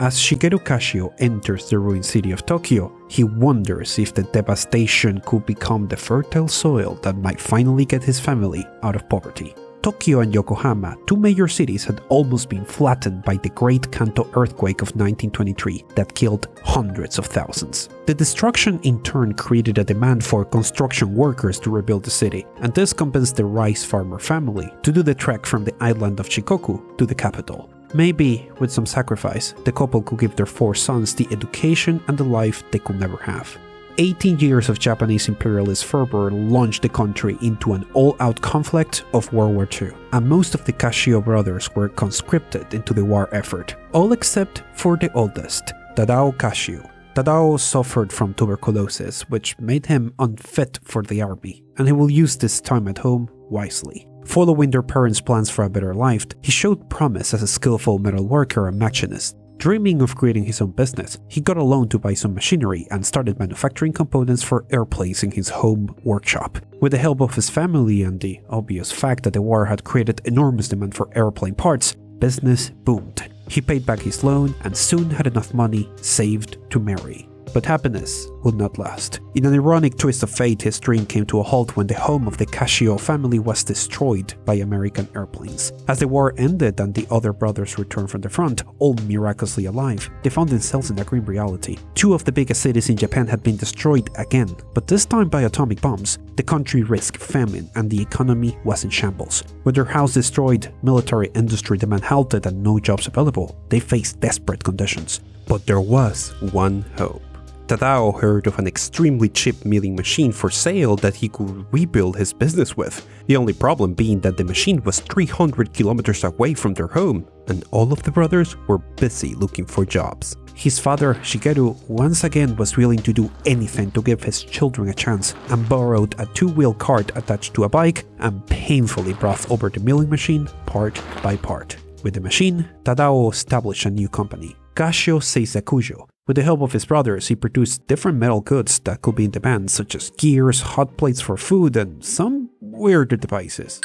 As Shigeru Kashio enters the ruined city of Tokyo, he wonders if the devastation could become the fertile soil that might finally get his family out of poverty. Tokyo and Yokohama, two major cities, had almost been flattened by the Great Kanto earthquake of 1923 that killed hundreds of thousands. The destruction in turn created a demand for construction workers to rebuild the city, and this convinced the rice farmer family to do the trek from the island of Shikoku to the capital. Maybe, with some sacrifice, the couple could give their 4 sons the education and the life they could never have. 18 years of Japanese imperialist fervor launched the country into an all-out conflict of World War II, and most of the Kashio brothers were conscripted into the war effort, all except for the oldest, Tadao Kashio. Tadao suffered from tuberculosis, which made him unfit for the army, and he will use this time at home wisely. Following their parents' plans for a better life, he showed promise as a skillful metal worker and machinist. Dreaming of creating his own business, he got a loan to buy some machinery and started manufacturing components for airplanes in his home workshop. With the help of his family and the obvious fact that the war had created enormous demand for airplane parts, business boomed. He paid back his loan and soon had enough money saved to marry. But happiness would not last. In an ironic twist of fate, his dream came to a halt when the home of the Kashio family was destroyed by American airplanes. As the war ended and the other brothers returned from the front, all miraculously alive, they found themselves in a grim reality. 2 of the biggest cities in Japan had been destroyed again, but this time by atomic bombs. The country risked famine and the economy was in shambles. With their house destroyed, military industry demand halted and no jobs available, they faced desperate conditions. But there was one hope. Tadao heard of an extremely cheap milling machine for sale that he could rebuild his business with, the only problem being that the machine was 300 kilometers away from their home, and all of the brothers were busy looking for jobs. His father, Shigeru, once again was willing to do anything to give his children a chance, and borrowed a 2-wheel cart attached to a bike and painfully brought over the milling machine part by part. With the machine, Tadao established a new company, Kashio Seisakujo. With the help of his brothers, he produced different metal goods that could be in demand, such as gears, hot plates for food, and some weirder devices.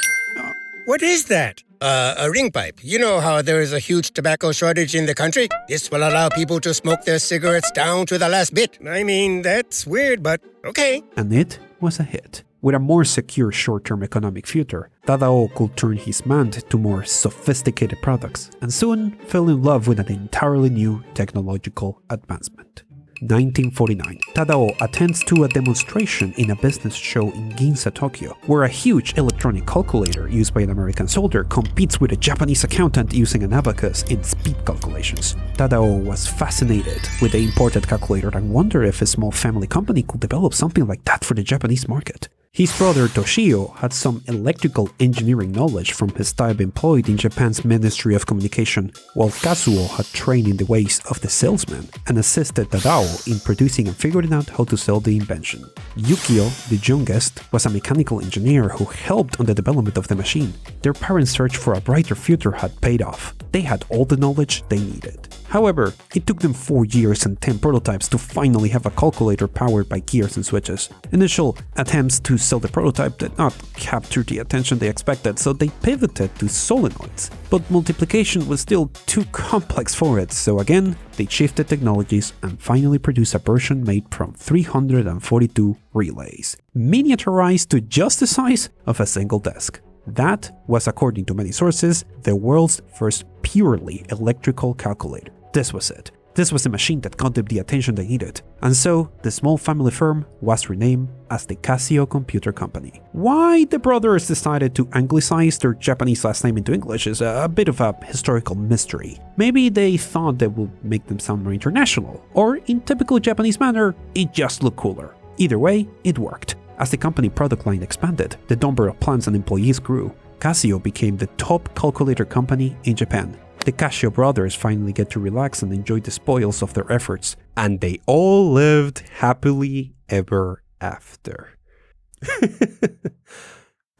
What is that? A ring pipe. You know how there is a huge tobacco shortage in the country? This will allow people to smoke their cigarettes down to the last bit. I mean, that's weird, but okay. And it was a hit. With a more secure short-term economic future, Tadao could turn his mind to more sophisticated products, and soon fell in love with an entirely new technological advancement. 1949, Tadao attends to a demonstration in a business show in Ginza, Tokyo, where a huge electronic calculator used by an American soldier competes with a Japanese accountant using an abacus in speed calculations. Tadao was fascinated with the imported calculator and wondered if his small family company could develop something like that for the Japanese market. His brother Toshio had some electrical engineering knowledge from his time employed in Japan's Ministry of Communication, while Kazuo had trained in the ways of the salesman and assisted Tadao in producing and figuring out how to sell the invention. Yukio, the youngest, was a mechanical engineer who helped on the development of the machine. Their parents' search for a brighter future had paid off. They had all the knowledge they needed. However, it took them 4 years and 10 prototypes to finally have a calculator powered by gears and switches. Initial attempts to sell the prototype did not capture the attention they expected, so they pivoted to solenoids. But multiplication was still too complex for it, so again, they shifted technologies and finally produced a version made from 342 relays, miniaturized to just the size of a single desk. That was, according to many sources, the world's first purely electrical calculator. This was it. This was the machine that got them the attention they needed. And so, the small family firm was renamed as the Casio Computer Company. Why the brothers decided to anglicize their Japanese last name into English is a bit of a historical mystery. Maybe they thought that would make them sound more international, or in typical Japanese manner, it just looked cooler. Either way, it worked. As the company product line expanded, the number of plants and employees grew. Casio became the top calculator company in Japan. The Kashio brothers finally get to relax and enjoy the spoils of their efforts. And they all lived happily ever after.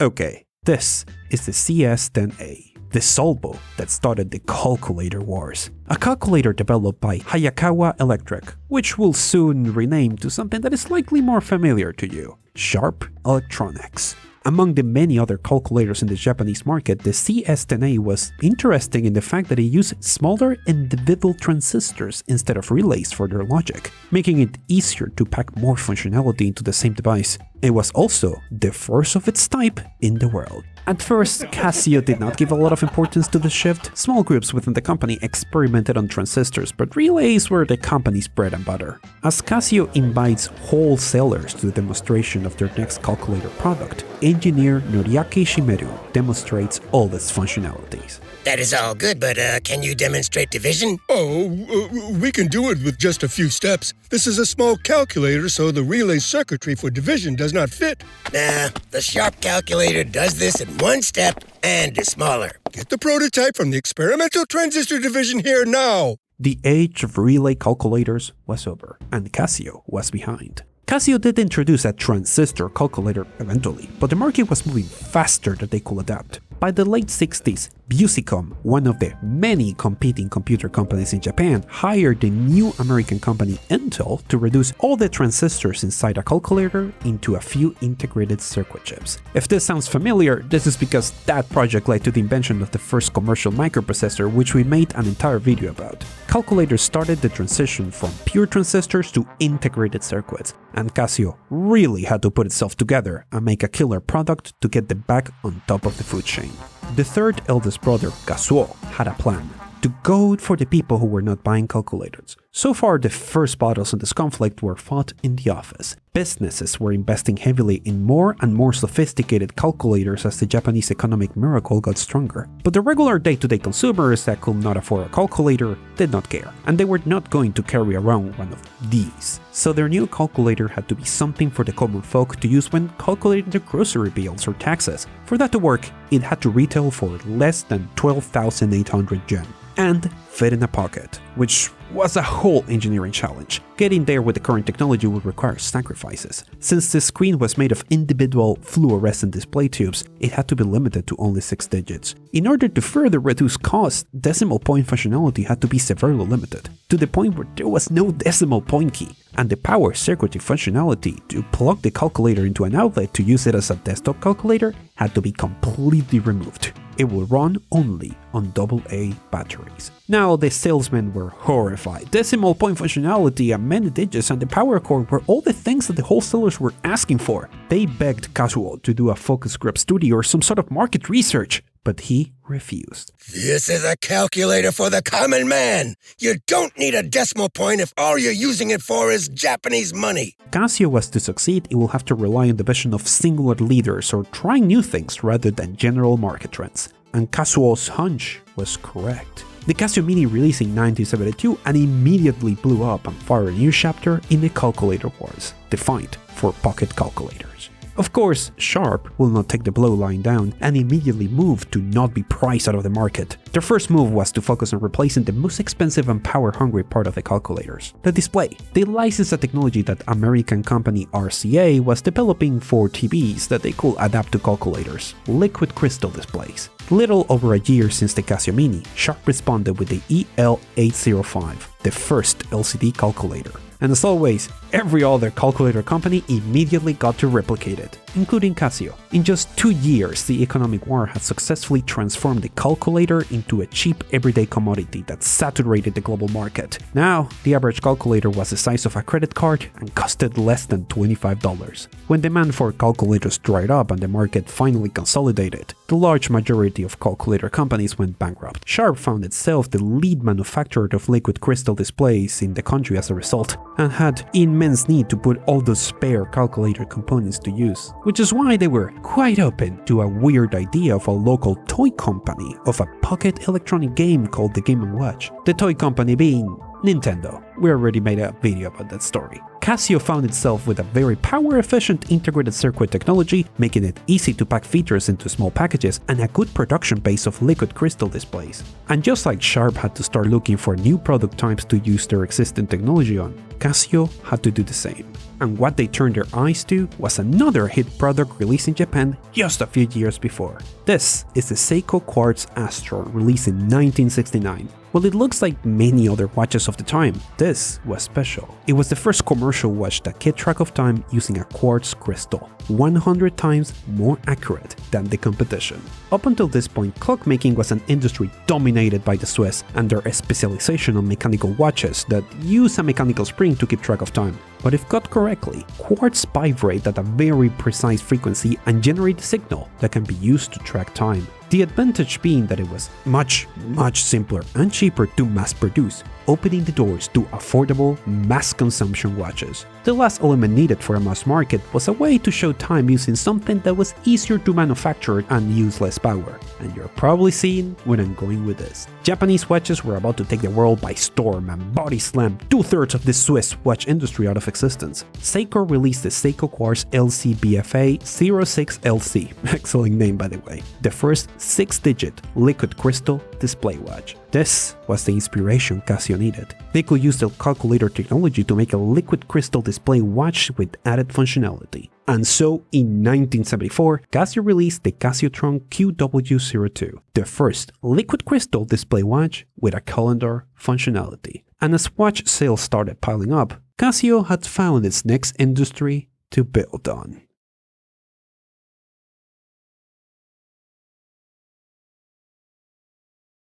Okay, this is the CS-10A, the Solvo that started the calculator wars. A calculator developed by Hayakawa Electric, which will soon rename to something that is likely more familiar to you, Sharp Electronics. Among the many other calculators in the Japanese market, the CS10A was interesting in the fact that it used smaller individual transistors instead of relays for their logic, making it easier to pack more functionality into the same device. It was also the first of its type in the world. At first, Casio did not give a lot of importance to the shift. Small groups within the company experimented on transistors, but relays were the company's bread and butter. As Casio invites wholesalers to the demonstration of their next calculator product, engineer Noriaki Shimeru demonstrates all its functionalities. That is all good, but can you demonstrate division? We can do it with just a few steps. This is a small calculator, so the relay circuitry for division does not fit. Nah, the Sharp calculator does this in one step and is smaller. Get the prototype from the experimental transistor division here now. The age of relay calculators was over, and Casio was behind. Casio did introduce a transistor calculator eventually, but the market was moving faster than they could adapt. By the late 60s, Busicom, one of the many competing computer companies in Japan, hired the new American company Intel to reduce all the transistors inside a calculator into a few integrated circuit chips. If this sounds familiar, this is because that project led to the invention of the first commercial microprocessor, which we made an entire video about. Calculators started the transition from pure transistors to integrated circuits, and Casio really had to put itself together and make a killer product to get them back on top of the food chain. The third eldest brother, Kazuo, had a plan to go for the people who were not buying calculators. So far, the first battles in this conflict were fought in the office. Businesses were investing heavily in more and more sophisticated calculators as the Japanese economic miracle got stronger. But the regular day-to-day consumers that could not afford a calculator did not care, and they were not going to carry around one of these. So their new calculator had to be something for the common folk to use when calculating their grocery bills or taxes. For that to work, it had to retail for less than 12,800 yen and fit in a pocket, which was a whole engineering challenge. Getting there with the current technology would require sacrifices. Since the screen was made of individual fluorescent display tubes, it had to be limited to only 6 digits. In order to further reduce cost, decimal point functionality had to be severely limited, to the point where there was no decimal point key, and the power circuitry functionality to plug the calculator into an outlet to use it as a desktop calculator had to be completely removed. It would run only on AA batteries. Now the salesmen were horrified. Decimal point functionality and many digits and the power cord were all the things that the wholesalers were asking for. They begged Kazuo to do a focus group study or some sort of market research, but he refused. This is a calculator for the common man. You don't need a decimal point if all you're using it for is Japanese money. Casio was to succeed, it will have to rely on the vision of singular leaders or trying new things rather than general market trends. And Kazuo's hunch was correct. The Casio Mini released in 1972 and immediately blew up and fired a new chapter in the calculator wars, the fight for pocket calculators. Of course, Sharp will not take the blow lying down and immediately moved to not be priced out of the market. Their first move was to focus on replacing the most expensive and power-hungry part of the calculators, the display. They licensed a technology that American company RCA was developing for TVs that they could adapt to calculators, liquid crystal displays. Little over a year since the Casio Mini, Sharp responded with the EL805, the first LCD calculator. And as always, every other calculator company immediately got to replicate it, including Casio. In just 2 years, the economic war had successfully transformed the calculator into a cheap everyday commodity that saturated the global market. Now, the average calculator was the size of a credit card and costed less than $25. When demand for calculators dried up and the market finally consolidated, the large majority of calculator companies went bankrupt. Sharp found itself the lead manufacturer of liquid crystal displays in the country as a result, and had immense need to put all those spare calculator components to use, which is why they were quite open to a weird idea of a local toy company of a pocket electronic game called the Game & Watch, the toy company being Nintendo. We already made a video about that story. Casio found itself with a very power-efficient integrated circuit technology, making it easy to pack features into small packages and a good production base of liquid crystal displays. And just like Sharp had to start looking for new product types to use their existing technology on, Casio had to do the same. And what they turned their eyes to was another hit product released in Japan just a few years before. This is the Seiko Quartz Astro, released in 1969. While it looks like many other watches of the time, this was special. It was the first commercial watch that kept track of time using a quartz crystal, 100 times more accurate than the competition. Up until this point, clockmaking was an industry dominated by the Swiss and their specialization on mechanical watches that use a mechanical spring to keep track of time. But if cut correctly, quartz vibrate at a very precise frequency and generate a signal that can be used to track time. The advantage being that it was much simpler and cheaper to mass produce, opening the doors to affordable mass consumption watches. The last element needed for a mass market was a way to show time using something that was easier to manufacture and use less power. And you're probably seeing where I'm going with this. Japanese watches were about to take the world by storm and body slam 2/3 of the Swiss watch industry out of existence. Seiko released the Seiko Quartz LCBFA 06LC, excellent name by the way, the first 6-digit liquid crystal display watch. This was the inspiration Casio needed. They could use the calculator technology to make a liquid crystal display watch with added functionality. And so, in 1974, Casio released the Casiotron QW02, the first liquid crystal display watch with a calendar functionality. And as watch sales started piling up, Casio had found its next industry to build on.